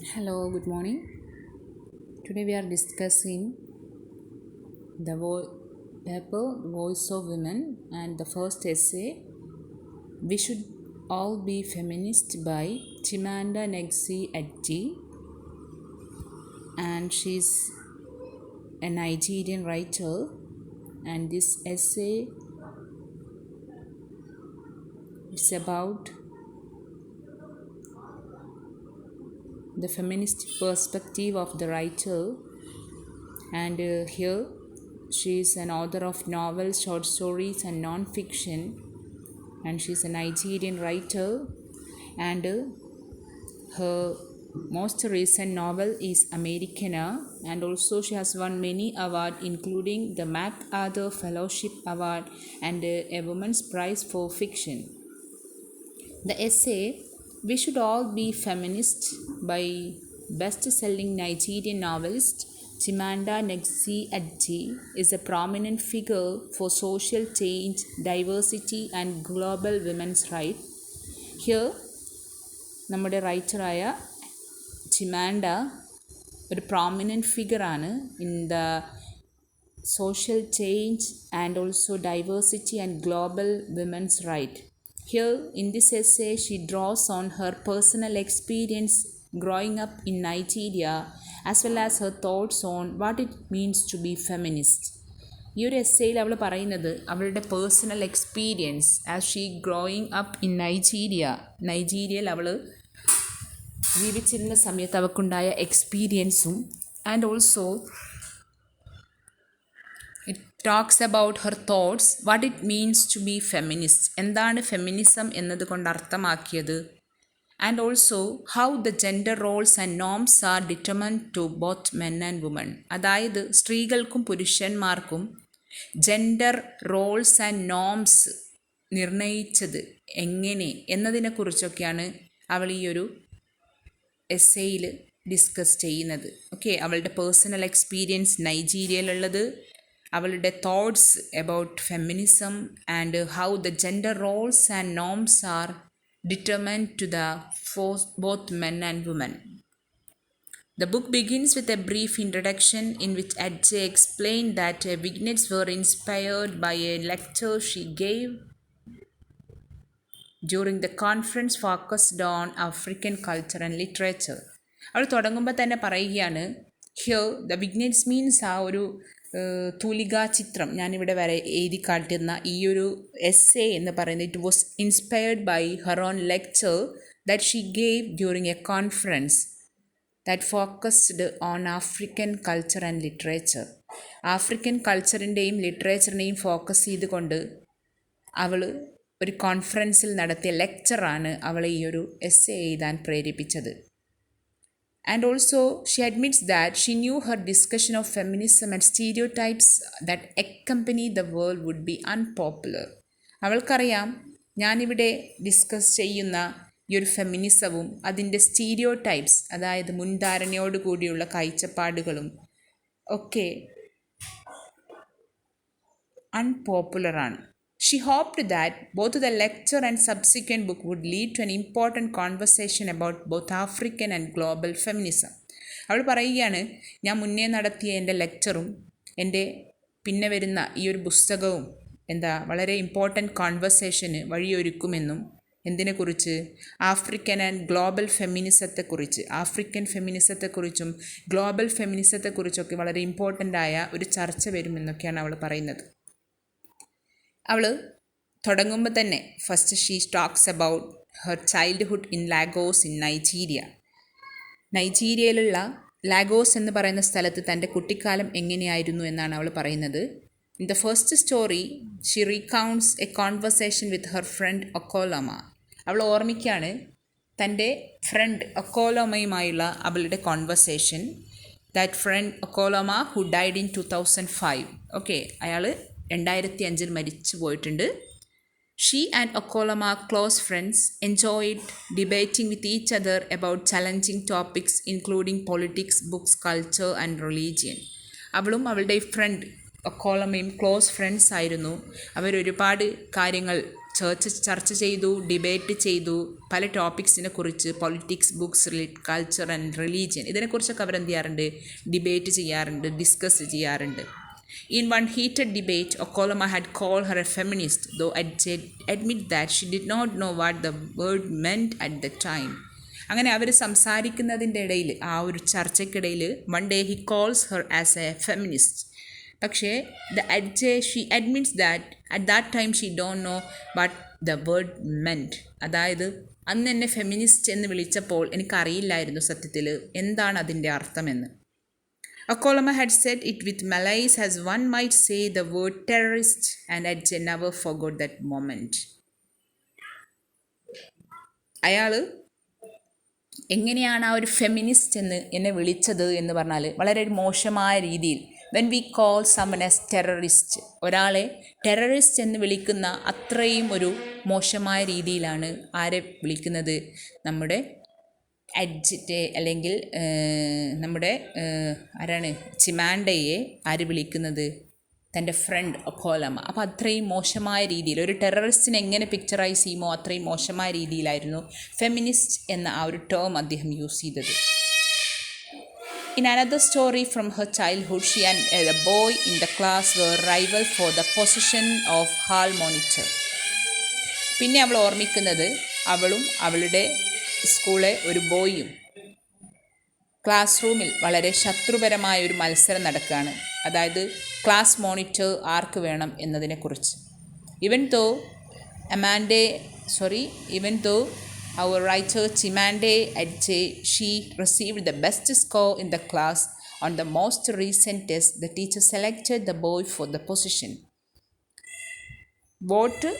Hello, good morning. Today we are discussing the paper Voice of Women and the first essay We Should All Be Feminist by Chimamanda Ngozi Adichie, and she's a Nigerian writer, and this essay is about the feminist perspective of the writer, and here she is an author of novels, short stories and non-fiction, and she's a Nigerian writer, and her most recent novel is Americana, and also she has won many awards including the MacArthur Fellowship Award and a Women's Prize for Fiction. The essay We Should All Be Feminist by best-selling Nigerian novelist Chimamanda Ngozi Adichie is a prominent figure for social change, diversity and global women's rights. Here, നമ്മുടെ റൈറ്ററായ Chimamanda ഒരു prominent ഫിഗറാണ് in the social change and also diversity and global women's rights. Here in this essay, she draws on her personal experience growing up in Nigeria as well as her thoughts on what it means to be feminist. ഈ ഒരു എസ്സേയിൽ അവൾ പറയുന്നത് അവളുടെ personal experience as she growing up in നൈജീരിയയിൽ അവൾ ജീവിച്ചിരുന്ന സമയത്ത് അവൾക്കുണ്ടായ എക്സ്പീരിയൻസും and also it talks about her thoughts what it means to be feminist, എന്താണ് ഫെമിനിസം എന്നതുകൊണ്ട് അർത്ഥമാക്കിയത്, and also how the gender roles and norms are determined to both men and women. അതായത് സ്ത്രീകൾക്കും പുരുഷന്മാർക്കും ജെൻഡർ റോൾസ് ആൻഡ് നോംസ് നിർണയിച്ചത് എങ്ങനെ എന്നതിനെക്കുറിച്ചൊക്കെയാണ് അവൾ ഈ ഒരു എസ്സേയിൽ ഡിസ്കസ് ചെയ്യുന്നത്. ഓക്കെ, അവളുടെ പേഴ്സണൽ എക്സ്പീരിയൻസ് നൈജീരിയയിലുള്ളത്, അവളുടെ thoughts about feminism and how the gender roles and norms R determined to the for both men and women. The book begins with a brief introduction in which Adichie explained that her vignettes were inspired by a lecture she gave during the conference focused on African culture and literature. അവൾ തുടങ്ങുമ്പോൾ തന്നെ പറയുകയാണ് here the വിഗ്നറ്റ്സ് means ആ ഒരു തൂലികാ ചിത്രം ഞാനിവിടെ വരെ എഴുതി കാട്ടുന്ന ഈ ഒരു എസ്സേ എന്ന് പറയുന്നത് it was inspired by her own lecture that she gave during a conference that focused on African culture and literature. African കൾച്ചറിൻ്റെയും ലിറ്ററേച്ചറിനെയും ഫോക്കസ് ചെയ്തുകൊണ്ട് അവൾ ഒരു കോൺഫറൻസിൽ നടത്തിയ ലെക്ചറാണ് അവളെ ഈ ഒരു എസ്സേ എഴുതാൻ പ്രേരിപ്പിച്ചത്. And also, she admits that she knew her discussion of feminism and stereotypes that accompany the world would be unpopular. അവൾക്കറിയാം ഞാനിവിടെ ഡിസ്കസ് ചെയ്യുന്ന ഈ ഒരു ഫെമിനിസവും അതിൻ്റെ സ്റ്റീരിയോടൈപ്സ്, അതായത് മുൻധാരണയോട് കൂടിയുള്ള കാഴ്ചപ്പാടുകളും ഒക്കെ അൺപോപ്പുലറാണ്. She hoped that both the lecture and subsequent book would lead to an important conversation about both African and global feminism. അവൾ പറയുകയാണ്, ഞാൻ മുന്നേ നടത്തിയ എൻ്റെ ലെക്ചറും എൻ്റെ പിന്നെ വരുന്ന ഈ ഒരു പുസ്തകവും വളരെ ഇമ്പോർട്ടൻറ്റ് കോൺവെർസേഷന് വഴിയൊരുക്കുമെന്നും. എന്തിനെക്കുറിച്ച്? ആഫ്രിക്കൻ ആൻഡ് ഗ്ലോബൽ ഫെമിനിസത്തെക്കുറിച്ച്, ആഫ്രിക്കൻ ഫെമിനിസത്തെക്കുറിച്ചും ഗ്ലോബൽ ഫെമിനിസത്തെക്കുറിച്ചൊക്കെ വളരെ ഇമ്പോർട്ടൻ്റായ ഒരു ചർച്ച വരുമെന്നൊക്കെയാണ് അവൾ പറയുന്നത്. അവൾ തുടങ്ങുമ്പോൾ തന്നെ first she talks about her childhood in Lagos in നൈജീരിയയിലുള്ള ലാഗോസ് എന്ന് പറയുന്ന സ്ഥലത്ത് തൻ്റെ കുട്ടിക്കാലം എങ്ങനെയായിരുന്നു എന്നാണ് അവൾ പറയുന്നത്. In the first story she recounts a conversation with her friend Okoloma. അവൾ ഓർമ്മിക്കുകയാണ് തൻ്റെ ഫ്രണ്ട് ഒക്കോലോമയുമായുള്ള അവളുടെ conversation. That friend Okoloma who died in 2005. Okay, അയാൾ 2005 മരിച്ചു പോയിട്ടുണ്ട്. She and Okoloma close friends enjoyed debating with each other about challenging topics including politics, books, culture and religion. അവളും അവളുടെ ഫ്രണ്ട് ഒക്കോളമയും ക്ലോസ് ഫ്രണ്ട്സ് ആയിരുന്നു. അവരൊരുപാട് കാര്യങ്ങൾ ചർച്ച ചെയ്തു, ഡിബേറ്റ് ചെയ്തു, പല ടോപ്പിക്സിനെ കുറിച്ച്, politics, books, culture and religion, ഇതിനെക്കുറിച്ചൊക്കെ അവരെന്ത് ചെയ്യാറുണ്ട്, ഡിബേറ്റ് ചെയ്യാറുണ്ട്, ഡിസ്കസ് ചെയ്യാറുണ്ട്. In one heated debate, Okoloma had called her a feminist, though admit that she did not know what the word meant at the time. അങ്ങനെ അവർ സംസാരിക്കുന്നതിൻ്റെ ഇടയിൽ, ആ ഒരു ചർച്ചയ്ക്കിടയിൽ, one day he calls her as a feminist. പക്ഷേ she admits that at that time she don't know what the word meant. അതായത് അന്ന് എന്നെ feminist എന്ന് വിളിച്ചപ്പോൾ എനിക്കറിയില്ലായിരുന്നു സത്യത്തിൽ എന്താണ് അതിൻ്റെ അർത്ഥമെന്ന്. Okoloma had said it with malice, as one might say the word terrorist, and Adje never forgot that moment. അയാൾ എങ്ങനെയാണ് ആ ഒരു ഫെമിനിസ്റ്റ് എന്ന് എന്നെ വിളിച്ചത് എന്ന് പറഞ്ഞാൽ വളരെ മോശമായ രീതിയിൽ. When we call someone as terrorist, ഒരാളെ ടെററിസ്റ്റ് എന്ന് വിളിക്കുന്ന അത്രയും ഒരു മോശമായ രീതിയിലാണ് ആരെ വിളിക്കുന്നത്, നമ്മുടെ അഡ്ജിറ്റെ അല്ലെങ്കിൽ നമ്മുടെ ആരാണ് ചിമാൻഡയെ ആര് വിളിക്കുന്നത്, തൻ്റെ ഫ്രണ്ട് ഒക്കോലമ. അപ്പോൾ അത്രയും മോശമായ രീതിയിൽ ഒരു ടെററിസ്റ്റിനെ എങ്ങനെ പിക്ചറൈസ് ചെയ്യുമോ അത്രയും മോശമായ രീതിയിലായിരുന്നു ഫെമിനിസ്റ്റ് എന്ന ആ ഒരു ടേം അദ്ദേഹം യൂസ് ചെയ്തത്. In another story from her childhood, she and a boy in the class were rival for the position of hall monitor. പിന്നെ അവൾ ഓർമ്മിക്കുന്നത് അവളും അവളുടെ സ്കൂളിലെ ഒരു ബോയും ക്ലാസ് റൂമിൽ വളരെ ശത്രുപരമായ ഒരു മത്സരം നടക്കുകയാണ്. അതായത് ക്ലാസ് മോണിറ്റർ ആർക്ക് വേണം എന്നതിനെക്കുറിച്ച്. Even though our writer Chimande Adje, she received the best score in the class on the most recent test, the teacher selected the boy for the position. Vote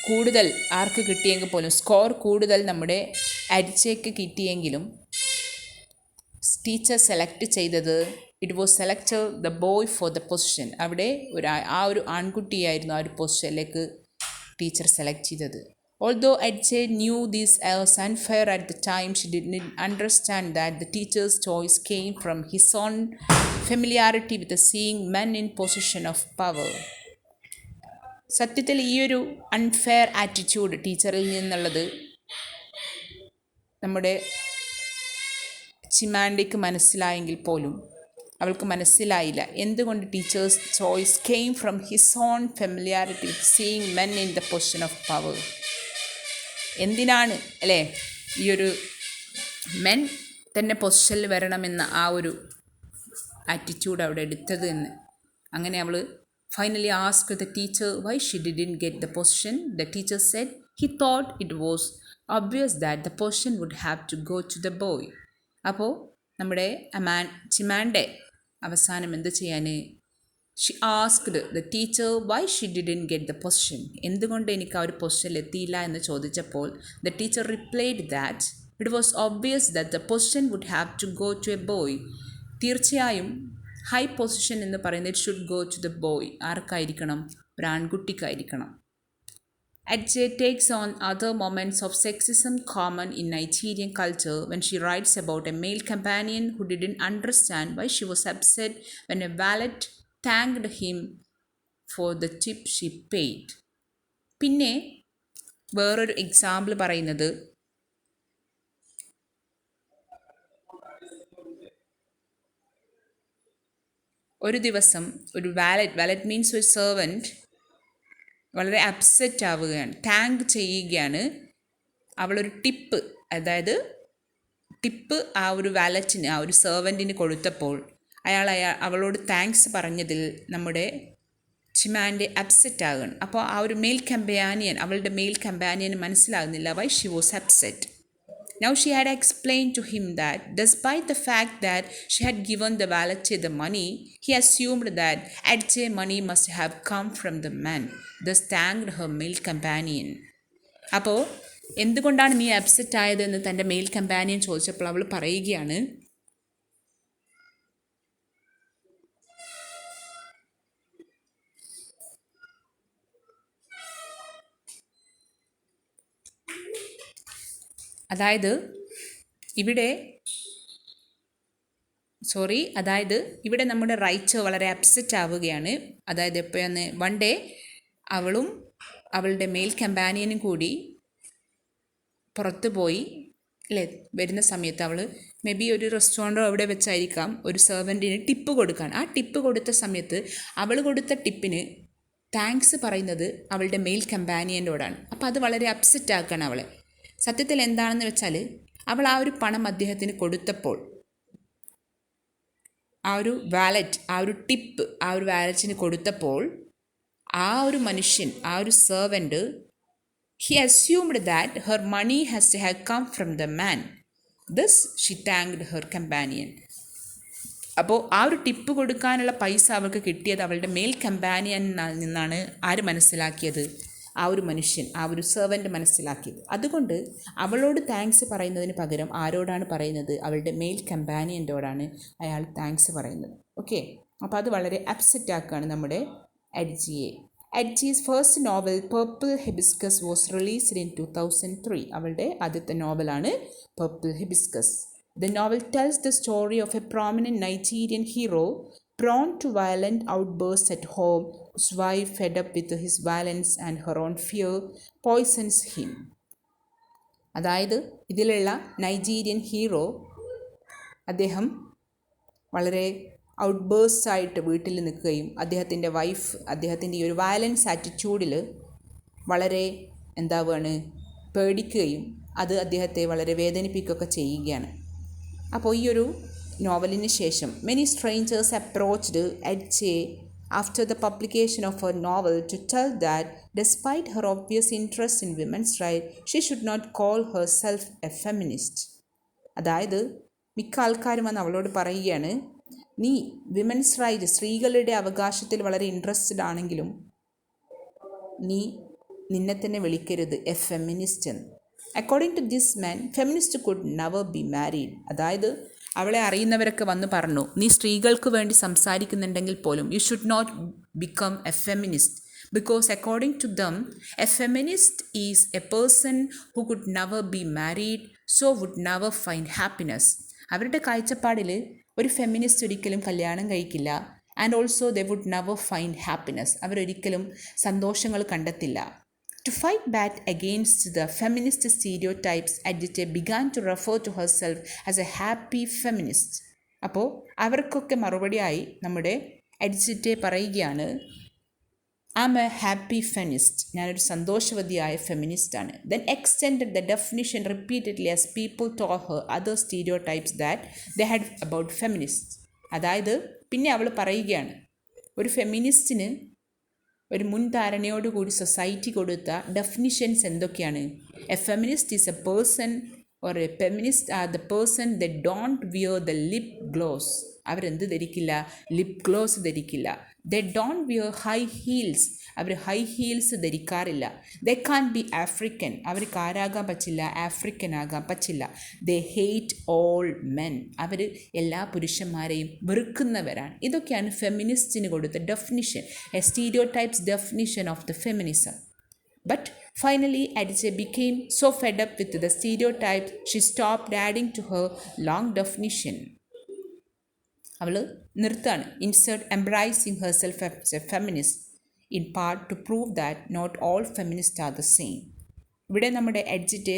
കൂടുതൽ ആർക്ക് കിട്ടിയെങ്കിൽ പോലും, സ്കോർ കൂടുതൽ നമ്മുടെ അഡ്ജയ്ക്ക് കിട്ടിയെങ്കിലും teacher select ചെയ്തത്, it was select the boy for the position. അവിടെ ഒരു ആൺകുട്ടിയായിരുന്നു ആ ഒരു പൊസിഷനിലേക്ക് ടീച്ചർ സെലക്ട് ചെയ്തത്. Although Adje knew this was unfair at the time, she didn't understand that the teacher's choice came from his own familiarity with seeing men in position of power. സത്യത്തിൽ ഈ ഒരു unfair attitude ടീച്ചറിൽ നിന്നുള്ളത് നമ്മുടെ ചിമാൻഡയ്ക്ക് മനസ്സിലായെങ്കിൽ പോലും അവൾക്ക് മനസ്സിലായില്ല എന്തുകൊണ്ട് teachers choice came from his own familiarity with seeing men in the position of power. എന്തിനാണ് അല്ലേ ഈ ഒരു മെൻ തന്നെ പൊസിഷനിൽ വരണമെന്ന ആ ഒരു ആറ്റിറ്റ്യൂഡ് അവിടെ എടുത്തത് എന്ന്. അങ്ങനെ അവൾ finally asked the teacher why she didn't get the position. The teacher said he thought it was obvious that the position would have to go to the boy. അപ്പോൾ നമ്മുടെ ചിമാൻഡെ അവസാനം എന്ത് ചെയ്യാൻ, she asked the teacher why she didn't get the position, എന്തുകൊണ്ട് എനിക്ക് ആ ഒരു പൊസിഷനിൽ എത്തിയില്ല എന്ന് ചോദിച്ചപ്പോൾ the teacher replied that it was obvious that the position would have to go to a boy. തീർച്ചയായും ഹൈ പൊസിഷൻ എന്ന് പറയുന്നത് it should go to the boy. ആർക്കായിരിക്കണം, ഒരു ആൺകുട്ടിക്കായിരിക്കണം. Adje takes on other moments of sexism common in Nigerian culture when she writes about a male companion who didn't understand why she was upset when a valet thanked him for the tip she paid. പിന്നെ വേറൊരു example പറയുന്നത്, ഒരു ദിവസം ഒരു wallet means ഒരു servant വളരെ upset ആവുകയാണ്, thank ചെയ്യുകയാണ്. അവളൊരു ടിപ്പ്, അതായത് ടിപ്പ് ആ ഒരു വാലറ്റിന്, ആ ഒരു സെർവൻറ്റിന് കൊടുത്തപ്പോൾ അവളോട് താങ്ക്സ് പറഞ്ഞതിൽ നമ്മുടെ ചിമാൻഡെ അപ്സെറ്റ് ആകുകയാണ്. അപ്പോൾ ആ ഒരു അവളുടെ മെയിൽ കമ്പാനിയന് മനസ്സിലാകുന്നില്ല why she was upset. Now she had explained to him that despite the fact that she had given the valet the money, he assumed that Adje money must have come from the man, thus thanked her male companion. അപ്പോൾ എന്തുകൊണ്ടാണ് നീ upset ആയതെന്ന് തൻ്റെ mail companion ചോദിച്ചപ്പോൾ അവൾ പറയുകയാണ്, അതായത് ഇവിടെ നമ്മുടെ റൈറ്റർ വളരെ അപ്സെറ്റ് ആവുകയാണ്. അതായത് എപ്പോഴാണ്, വൺ ഡേ അവളും അവളുടെ മെയിൽ കമ്പാനിയനും കൂടി പുറത്തു പോയി അല്ലേ വരുന്ന സമയത്ത് അവൾ മേ ബി ഒരു റെസ്റ്റോറൻറ്റോ അവിടെ വെച്ചായിരിക്കാം ഒരു സെർവൻറ്റിന് ടിപ്പ് കൊടുക്കാൻ. ആ ടിപ്പ് കൊടുത്ത സമയത്ത് അവൾ കൊടുത്ത ടിപ്പിന് താങ്ക്സ് പറയുന്നത് അവളുടെ മെയിൽ കമ്പാനിയൻ്റോടാണ്. അപ്പോൾ അത് വളരെ അപ്സെറ്റ് ആക്കുകയാണ് അവളെ. സത്യത്തിൽ എന്താണെന്ന് വെച്ചാൽ അവൾ ആ ഒരു പണം അദ്ദേഹത്തിന് കൊടുത്തപ്പോൾ ആ ഒരു വാലറ്റ്, ആ ഒരു ടിപ്പ് ആ ഒരു വാലറ്റിന് കൊടുത്തപ്പോൾ ആ ഒരു മനുഷ്യൻ, ആ ഒരു servant, he assumed that her money has to have come from the man. Thus she thanked her companion. അപ്പോൾ ആ ഒരു ടിപ്പ് കൊടുക്കാനുള്ള പൈസ അവൾക്ക് കിട്ടിയത് അവളുടെ മെയിൽ കമ്പാനിയനിൽ നിന്നാണ് ആര് മനസ്സിലാക്കിയത്? ആ ഒരു മനുഷ്യൻ, ആ ഒരു സെർവൻറ്റ് മനസ്സിലാക്കിയത്. അതുകൊണ്ട് അവളോട് താങ്ക്സ് പറയുന്നതിന് പകരം ആരോടാണ് പറയുന്നത്? അവളുടെ മെയിൽ കമ്പാനിയൻ്റോടാണ് അയാൾ താങ്ക്സ് പറയുന്നത്. ഓക്കെ, അപ്പോൾ അത് വളരെ അപ്സെറ്റ് ആക്കുകയാണ് നമ്മുടെ എഡ്ജിയെ. Adichie's first novel Purple Hibiscus was released in 2003. അവളുടെ ആദ്യത്തെ നോവലാണ് Purple Hibiscus. The novel tells the story of a prominent Nigerian hero prone to violent outbursts at home, whose wife, fed up with his violence and her own fear, poisons him. അതായത് ഇതിലുള്ള Nigerian hero, അദ്ദേഹം വളരെ outbursts ആയിട്ട് വീട്ടിൽ നിൽക്കുകയും അദ്ദേഹത്തിൻ്റെ wife അദ്ദേഹത്തിൻ്റെ ഈ ഒരു വയലൻസ് ആറ്റിറ്റ്യൂഡിൽ വളരെ എന്താവുകയാണ്, പേടിക്കുകയും അത് അദ്ദേഹത്തെ വളരെ വേദനിപ്പിക്കുകയൊക്കെ ചെയ്യുകയാണ്. അപ്പോൾ ഈ ഒരു നോവലിന് ശേഷം many strangers approached Adichie after the publication of her novel to tell that despite her obvious interest in women's right she should not call herself a feminist. അതായത് മിക്ക ആൾക്കാരും വന്ന് അവളോട് പറയുകയാണ്, നീ വിമൻസ് റൈറ്റ്, സ്ത്രീകളുടെ അവകാശത്തിൽ വളരെ ഇൻട്രസ്റ്റഡ് ആണെങ്കിലും നീ നിന്നെ തന്നെ വിളിക്കരുത് എ ഫെമിനിസ്റ്റ് എന്ന്. According to this man feminist could never be married. അതായത് അവളെ അറിയുന്നവരൊക്കെ വന്ന് പറഞ്ഞു, നീ സ്ത്രീകൾക്ക് വേണ്ടി സംസാരിക്കുന്നുണ്ടെങ്കിൽ പോലും you should not become a feminist, because according to them a feminist is a person who could never be married, so would never find happiness. അവരുടെ കാഴ്ചപ്പാടിൽ ഒരു ഫെമിനിസ്റ്റ് ഒരിക്കലും കല്യാണം കഴിക്കില്ല, and also they would never find happiness, അവരൊരിക്കലും സന്തോഷങ്ങൾ കണ്ടെത്തില്ല. To fight back against the feminist stereotypes, Adjite began to refer to herself as a happy feminist. അപ്പോൾ അവർക്കൊക്കെ മറുപടിയായി നമ്മുടെ എഡ്ജിറ്റെ പറയുകയാണ്, I am a happy feminist, ഞാനൊരു സന്തോഷവതിയായ ഫെമിനിസ്റ്റാണ്. Then extended the definition repeatedly as people told her other stereotypes that they had about feminist. അതായത് പിന്നെ അവൾ പറയുകയാണ്, ഒരു ഫെമിനിസ്റ്റിന് ഒരു മുൻധാരണയോടുകൂടി സൊസൈറ്റി കൊടുത്ത ഡെഫിനിഷൻസ് എന്തൊക്കെയാണ്? A feminist is a person or a feminist are the person they don't wear the lip gloss. അവരെന്ത് ധരിക്കില്ല? ലിപ് ഗ്ലോസ് ധരിക്കില്ല. They don't wear high heels, അവർ high heels ധരിക്കാറില്ല. The can be African, അവർക്ക് ആരാകാൻ പറ്റില്ല? African ആകാൻ പറ്റില്ല. The hate all men, അവർ എല്ലാ പുരുഷന്മാരെയും വെറുക്കുന്നവരാണ്. ഇതൊക്കെയാണ് ഫെമിനിസ്റ്റിന് കൊടുത്ത definition, A stereotypes definition of the feminism. But finally, Adje became so fed up with the stereotypes, she stopped adding to her long definition. അവൾ നിർത്താണ്. Instead embracing herself as a feminist in part to prove that not all feminist are the same. ഇവിടെ നമ്മുടെ എഡ്ജിറ്റെ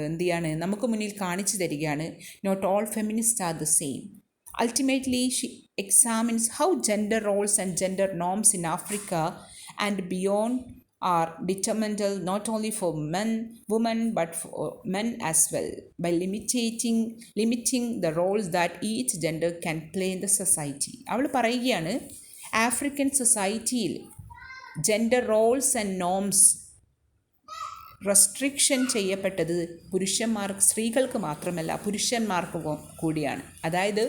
എന്ത് ചെയ്യാണ്, നമുക്ക് മുന്നിൽ കാണിച്ചു തരികയാണ്, not all feminist are the same. Ultimately, she examines how gender roles and gender norms in Africa and beyond are detrimental not only for women but for men as well, by limiting the roles that each gender can play in the society. അവൾ പറയുകയാണ്, African സൊസൈറ്റിയിൽ gender roles and norms restriction ചെയ്യപ്പെട്ടത് സ്ത്രീകൾക്ക് മാത്രമല്ല പുരുഷന്മാർക്ക് കൂടിയാണ്. അതായത്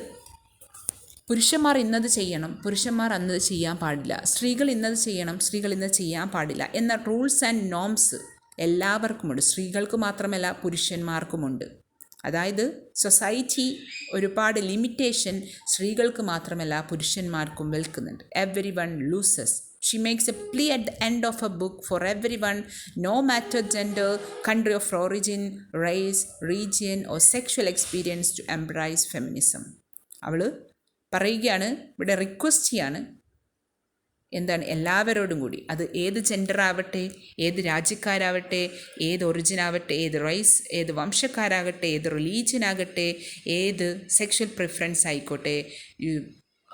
പുരുഷന്മാർ ഇന്നത് ചെയ്യണം, പുരുഷന്മാർ അന്നത് ചെയ്യാൻ പാടില്ല, സ്ത്രീകൾ ഇന്നത് ചെയ്യണം, സ്ത്രീകൾ ഇന്നത് ചെയ്യാൻ പാടില്ല എന്ന റൂൾസ് ആൻഡ് നോംസ് എല്ലാവർക്കുമുണ്ട്. സ്ത്രീകൾക്ക് മാത്രമല്ല പുരുഷന്മാർക്കുമുണ്ട്. അതായത് സൊസൈറ്റി ഒരുപാട് ലിമിറ്റേഷൻ സ്ത്രീകൾക്ക് മാത്രമല്ല പുരുഷന്മാർക്കും വെൽക്കുന്നുണ്ട്. Everyone loses. She makes a plea at the end of her book for everyone, no matter gender, country of origin, race, region or sexual experience, to embrace feminism. അവൾ പറയുകയാണ്, ഇവിടെ request ചെയ്യാണ്, എന്താണ് എല്ലാവരോടും കൂടി, അത് ഏത് ജെൻഡർ ആവട്ടെ, ഏത് രാജ്യക്കാരാവട്ടെ, ഏത് ഒറിജിൻ ആവട്ടെ, ഏത് റൈസ്, ഏത് വംശക്കാരാകട്ടെ, ഏത് റിലീജിയൻ ആകട്ടെ, ഏത് സെക്ഷൽ പ്രിഫറൻസ് ആയിക്കോട്ടെ,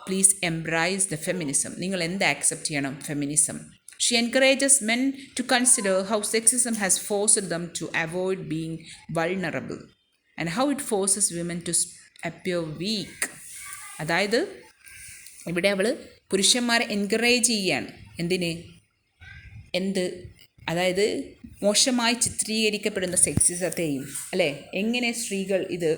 പ്ലീസ് എംബ്രൈസ് ദ ഫെമിനിസം. നിങ്ങൾ എന്ത് ആക്സെപ്റ്റ് ചെയ്യണം? Feminism. She encourages men to consider how sexism has forced them to avoid being vulnerable and how it forces women to appear weak. അതായത് ഇവിടെ അവൾ പുരുഷന്മാരെ എൻകറേജ് ചെയ്യുകയാണ്. എന്തിന്? അതായത് മോശമായി ചിത്രീകരിക്കപ്പെടുന്ന സെക്സിസത്തെയും അല്ലേ, എങ്ങനെ സ്ത്രീകൾ ഇത്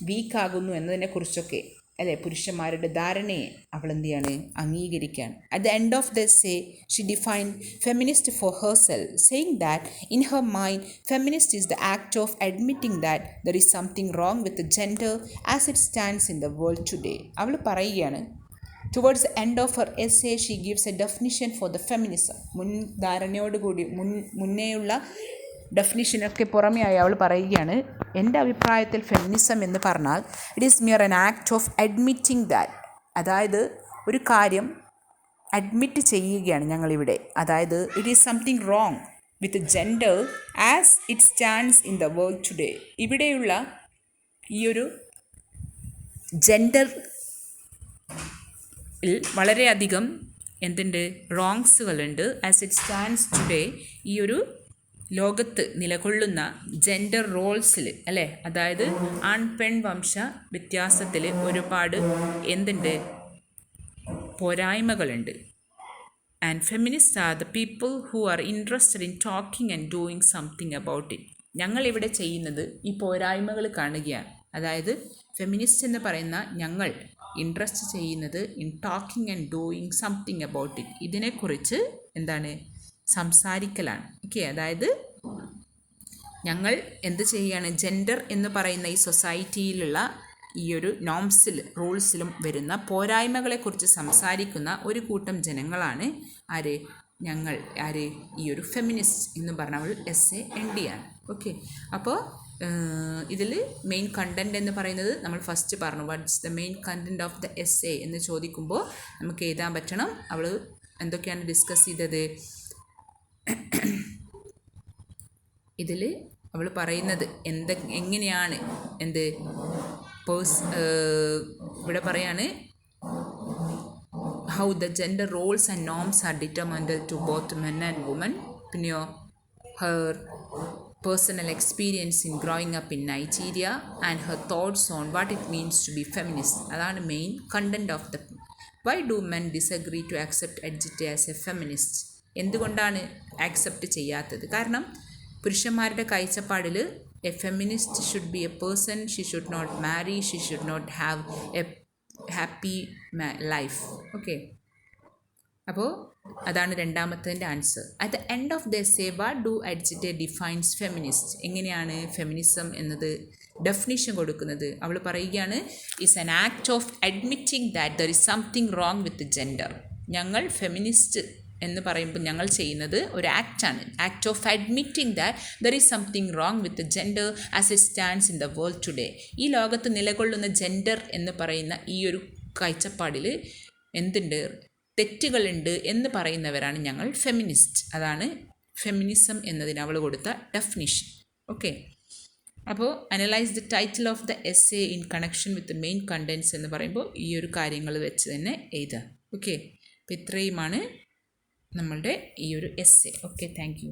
വീക്കാകുന്നു എന്നതിനെക്കുറിച്ചൊക്കെ അല്ലേ, പുരുഷന്മാരുടെ ധാരണയെ അവൾ എന്ത് ചെയ്യാണ്? അംഗീകരിക്കുകയാണ്. At the end of the essay she defined feminist for herself, saying that in her mind feminist is the act of admitting that there is something wrong with gender as it stands in the world today. അവൾ പറയുകയാണ്, towards the end of her essay she gives a definition for the feminism. മുൻധാരണയോടുകൂടി മുന്നേയുള്ള ഡെഫിനിഷനൊക്കെ പുറമെയായി അവൾ പറയുകയാണ്, എൻ്റെ അഭിപ്രായത്തിൽ ഫെമിനിസം എന്ന് പറഞ്ഞാൽ it is mere an act of admitting that. അതായത് ഒരു കാര്യം അഡ്മിറ്റ് ചെയ്യുകയാണ് ഞങ്ങളിവിടെ. അതായത് it is something wrong with gender as it stands in the world today. ഇവിടെയുള്ള ഈ ഒരു ജെൻഡർ വളരെയധികം എന്തുണ്ട്? റോങ്സുകളുണ്ട്. ആസ് ഇറ്റ് സ്റ്റാൻഡ്സ് ടുഡേ, ഈ ഒരു ലോകത്ത് നിലകൊള്ളുന്ന ജെൻഡർ റോൾസിൽ അല്ലേ, അതായത് ആൺ പെൺ വംശ വ്യത്യാസത്തിൽ ഒരുപാട് എന്തുണ്ട്? പോരായ്മകളുണ്ട്. And feminist are the people who are interested in talking and doing something about it. ഞങ്ങളിവിടെ ചെയ്യുന്നത് ഈ പോരായ്മകൾ കാണുകയാണ്. അതായത് ഫെമിനിസ്റ്റ് എന്ന് പറയുന്ന ഞങ്ങൾ ഇൻട്രസ്റ്റ് ചെയ്യുന്നത് in talking and doing something about it, ഇതിനെക്കുറിച്ച് എന്താണ്? സംസാരിക്കലാണ്. ഓക്കെ, അതായത് ഞങ്ങൾ എന്ത് ചെയ്യുകയാണ്? ജെൻഡർ എന്ന് പറയുന്ന ഈ സൊസൈറ്റിയിലുള്ള ഈ ഒരു നോംസിൽ റൂൾസിലും വരുന്ന പോരായ്മകളെക്കുറിച്ച് സംസാരിക്കുന്ന ഒരു കൂട്ടം ജനങ്ങളാണ് ഞങ്ങൾ ഈ ഒരു ഫെമിനിസ്റ്റ് എന്ന് പറഞ്ഞ എസ്സേ എൻഡ് ചെയ്യാണ്. ഓക്കെ, അപ്പോൾ ഇതിൽ മെയിൻ കണ്ടൻറ് എന്ന് പറയുന്നത് നമ്മൾ ഫസ്റ്റ് പറഞ്ഞു. What's the main content of the essay എന്ന് ചോദിക്കുമ്പോൾ നമുക്ക് എഴുതാൻ പറ്റണം അവൾ എന്തൊക്കെയാണ് ഡിസ്കസ് ചെയ്തത്. ഇതിൽ അവൾ പറയുന്നത് എങ്ങനെയാണ് ഇവിടെ പറയാണ്, how the gender roles and norms are detrimental to both men and women. പിന്നെയോ her personal experience in growing up in Nigeria and her thoughts on what it means to be feminist. അതാണ് main content of the. why do men disagree to accept adjective as a feminist? എന്തുകൊണ്ടാണ് accept ചെയ്യാത്തത്? കാരണം പുരുഷന്മാരുടെ കാഴ്ചപ്പാടിൽ a feminist should be a person, she should not marry, she should not have a happy life. Okay, അപ്പോൾ അതാണ് രണ്ടാമത്തതിൻ്റെ answer. At the end of the essay what do adjective defines feminist? എങ്ങനെയാണ് feminism എന്നത് definition കൊടുക്കുന്നത്? അവൾ പറയുകയാണ്, is an act of admitting that there is something wrong with gender. ഞങ്ങൾ feminist എന്ന് പറയുമ്പോൾ ഞങ്ങൾ ചെയ്യുന്നത് ഒരു ആക്റ്റാണ്. Act of admitting that there is something wrong with gender as it stands in the world today. ഈ ലോകത്ത് നിലകൊള്ളുന്ന ജെൻഡർ എന്ന് പറയുന്ന ഈ ഒരു കാഴ്ചപ്പാടിൽ എന്തുണ്ട്? തെറ്റുകളുണ്ട് എന്ന് പറയുന്നവരാണ് ഞങ്ങൾ ഫെമിനിസ്റ്റ്. അതാണ് ഫെമിനിസം എന്നതിന് അവൾ കൊടുത്ത ഡെഫിനിഷൻ. ഓക്കെ, അപ്പോൾ analyse the title of the essay in connection with main contents എന്ന് പറയുമ്പോൾ ഈ ഒരു കാര്യങ്ങൾ വെച്ച് തന്നെ എഴുതുക. ഓക്കെ, അപ്പോൾ ഇത്രയുമാണ് നമ്മളുടെ ഈ ഒരു എസ്സേ. Okay, thank you.